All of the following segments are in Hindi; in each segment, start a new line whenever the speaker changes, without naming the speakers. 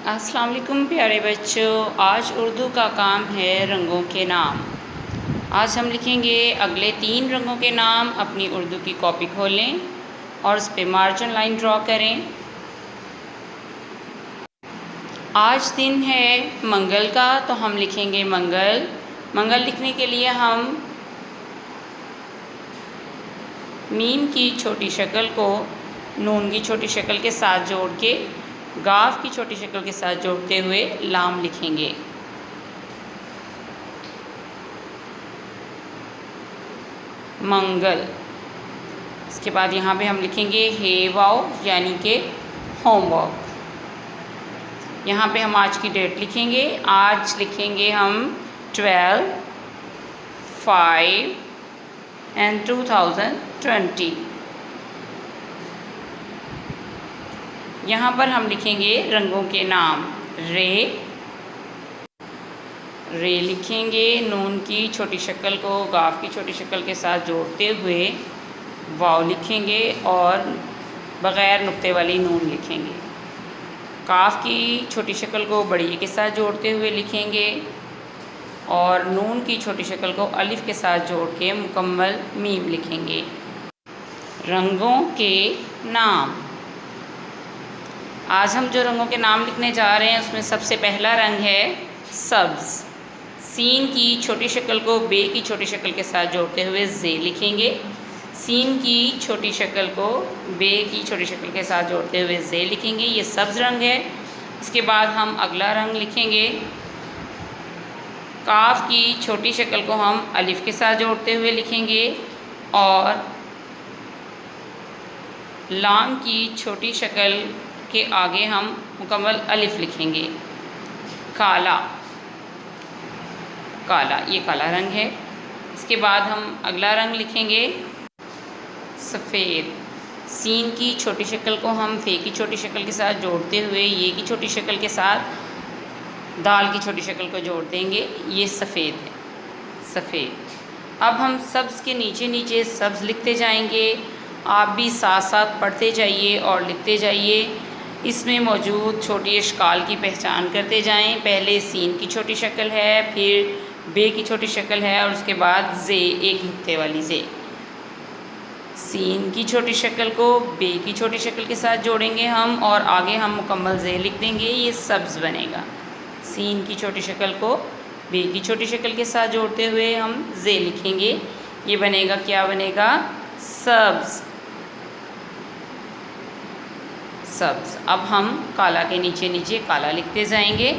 अस्सलाम वालेकुम प्यारे बच्चों। आज उर्दू का काम है रंगों के नाम। आज हम लिखेंगे अगले 3 रंगों के नाम। अपनी उर्दू की कॉपी खोलें और उस पर मार्जिन लाइन ड्रॉ करें। आज दिन है मंगल का, तो हम लिखेंगे मंगल। मंगल लिखने के लिए हम मीम की छोटी शक्ल को नून की छोटी शक्ल के साथ जोड़ के गाफ की छोटी शक्ल के साथ जोड़ते हुए लाम लिखेंगे। मंगल। इसके बाद यहाँ पे हम लिखेंगे हे वाओ यानी कि होमवर्क। यहाँ पे हम आज की डेट लिखेंगे। आज लिखेंगे हम 12/5/2020। यहाँ पर हम लिखेंगे रंगों के नाम। रे लिखेंगे नून की छोटी शक्ल को गाफ की छोटी शक्ल के साथ जोड़ते हुए वाव लिखेंगे और बग़ैर नुक्ते वाली नून लिखेंगे। काफ की छोटी शक्ल को बड़ी के साथ जोड़ते हुए लिखेंगे और नून की छोटी शक्ल को अलिफ के साथ जोड़ के मुकम्मल मीम लिखेंगे। रंगों के नाम। आज हम जो रंगों के नाम लिखने जा रहे हैं उसमें सबसे पहला रंग है सब्ज़। सीन की छोटी शक्ल को बे की छोटी शक्ल के साथ जोड़ते हुए जे लिखेंगे। सीन की छोटी शक्ल को बे की छोटी शक्ल के साथ जोड़ते हुए जे लिखेंगे। ये सब्ज़ रंग है। इसके बाद हम अगला रंग लिखेंगे। काफ की छोटी शक्ल को हम अलिफ के साथ जोड़ते हुए लिखेंगे और लाम की छोटी शक्ल के आगे हम मुकम्मल अलिफ लिखेंगे। काला। काला, ये काला रंग है। इसके बाद हम अगला रंग लिखेंगे सफ़ेद। सीन की छोटी शक्ल को हम फे की छोटी शक्ल के साथ जोड़ते हुए ये की छोटी शक्ल के साथ दाल की छोटी शक्ल को जोड़ देंगे। ये सफ़ेद है, सफ़ेद। अब हम सब्ज़ के नीचे नीचे सब्ज़ लिखते जाएंगे। आप भी साथ साथ पढ़ते जाइए और लिखते जाइए। इसमें मौजूद छोटी इश्काल की पहचान करते जाएं। पहले सीन की छोटी शक्ल है, फिर बे की छोटी शक्ल है और उसके बाद जे, एक नुक्ते वाली जे। सीन की छोटी शक्ल को बे की छोटी शक्ल के साथ जोड़ेंगे हम और आगे हम मुकम्मल जे लिख देंगे। ये सब्ज़ बनेगा। सीन की छोटी शक्ल को बे की छोटी शक्ल के साथ जोड़ते हुए हम जे लिखेंगे। ये बनेगा, क्या बनेगा? सब्ज़। सब्ज़। अब हम काला के नीचे नीचे काला लिखते जाएंगे।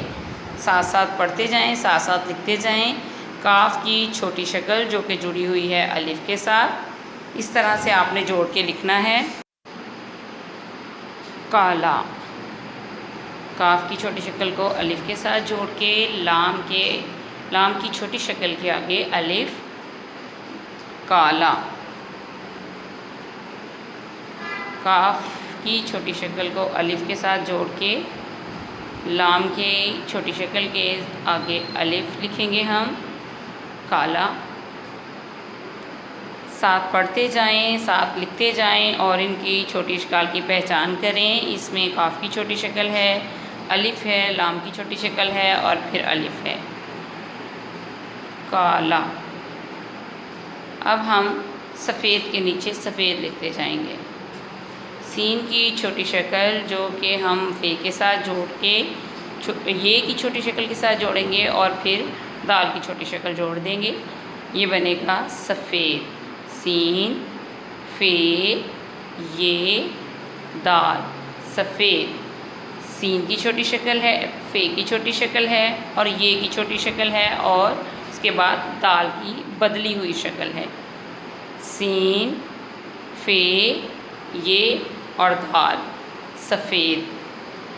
साथ साथ पढ़ते जाएं, साथ साथ लिखते जाएं। काफ की छोटी शक्ल जो कि जुड़ी हुई है अलिफ के साथ, इस तरह से आपने जोड़ के लिखना है। काला। काफ की छोटी शक्ल को अलिफ के साथ जोड़ के लाम की छोटी शक्ल के आगे अलिफ। काला। काफ की छोटी शक्ल को अलिफ के साथ जोड़ के लाम के छोटी शक्ल के आगे अलिफ लिखेंगे हम। काला। साथ पढ़ते जाएं, साथ लिखते जाएं और इनकी छोटी इश्काल की पहचान करें। इसमें काफ की छोटी शक्ल है, अलिफ है, लाम की छोटी शक्ल है और फिर अलिफ है। काला। अब हम सफ़ेद के नीचे सफ़ेद लिखते जाएंगे। सीन की छोटी शक्ल जो कि हम फे के साथ जोड़ के ये की छोटी शक्ल के साथ जोड़ेंगे और फिर दाल की छोटी शक्ल जोड़ देंगे। ये बनेगा सफ़ेद। सीन, फे, ये, दाल, सफ़ेद। सीन की छोटी शक्ल है, फे की छोटी शक्ल है और ये की छोटी शक्ल है और उसके बाद दाल की बदली हुई शक्ल है। सीन, फे, ये और दाल, सफ़ेद।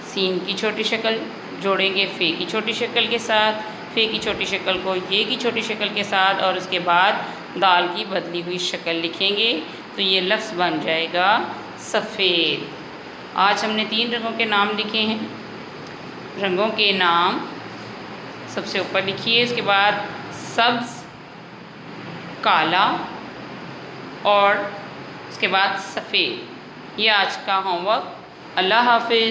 सीन की छोटी शक्ल जोड़ेंगे फे की छोटी शक्ल के साथ, फे की छोटी शक्ल को ये की छोटी शक्ल के साथ और उसके बाद दाल की बदली हुई शक्ल लिखेंगे तो ये लफ्ज़ बन जाएगा सफ़ेद। आज हमने 3 रंगों के नाम लिखे हैं। रंगों के नाम सबसे ऊपर लिखिए, उसके बाद सब्ज़, काला और उसके बाद सफ़ेद। ये आज का होमवर्क। अल्लाह हाफ़िज़।